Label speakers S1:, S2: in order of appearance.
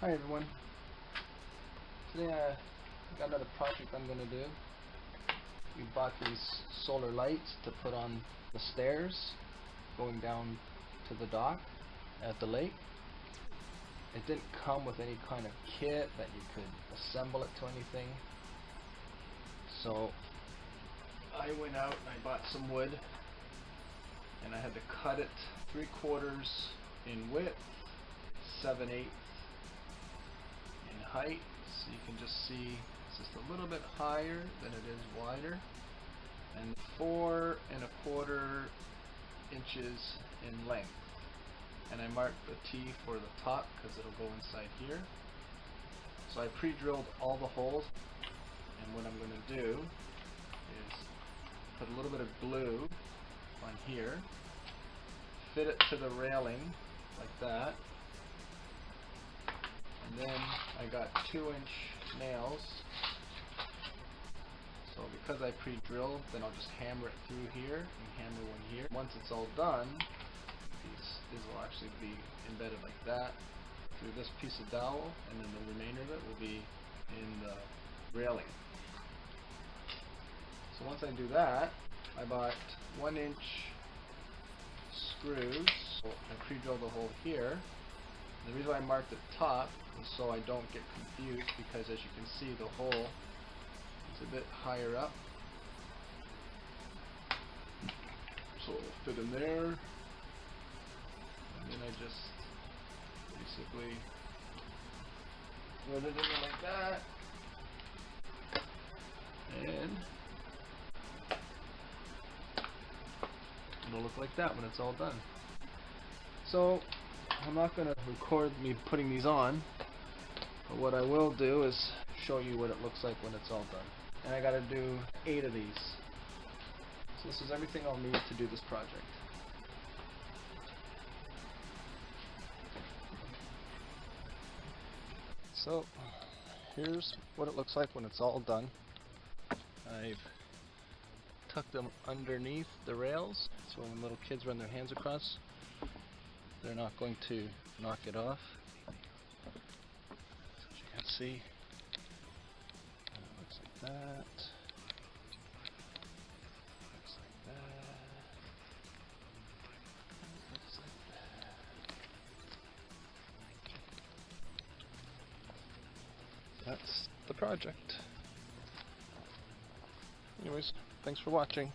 S1: Hi everyone. Today I got another project I'm going to do. We bought these solar lights to put on the stairs going down to the dock at the lake. It didn't come with any kind of kit that you could assemble it to anything. So I went out and I bought some wood and I had to cut it 3/4 in width, 7/8 in height, so you can just see it's just a little bit higher than it is wider, and 4¼ inches in length. And I marked the T for the top because it'll go inside here. So I pre-drilled all the holes, and what I'm going to do is put a little bit of glue on here, fit it to the railing like that, and then I got 2-inch nails. So because I pre-drilled, then I'll just hammer it through here and hammer one here. Once it's all done, these will actually be embedded like that through this piece of dowel, and then the remainder of it will be in the railing. So once I do that, I bought 1-inch screws. So I pre-drilled a hole here. The reason why I marked the top is so I don't get confused, because as you can see, the hole is a bit higher up. So it'll fit in there. And then I just basically put it in there like that. And it'll look like that when it's all done. So I'm not going to record me putting these on, but what I will do is show you what it looks like when it's all done. And I got to do 8 of these. So this is everything I'll need to do this project. So here's what it looks like when it's all done. I've tucked them underneath the rails, so when little kids run their hands across, they're not going to knock it off. So as you can see, it looks like that. Looks like that. Looks like that. That's the project. Anyways, thanks for watching.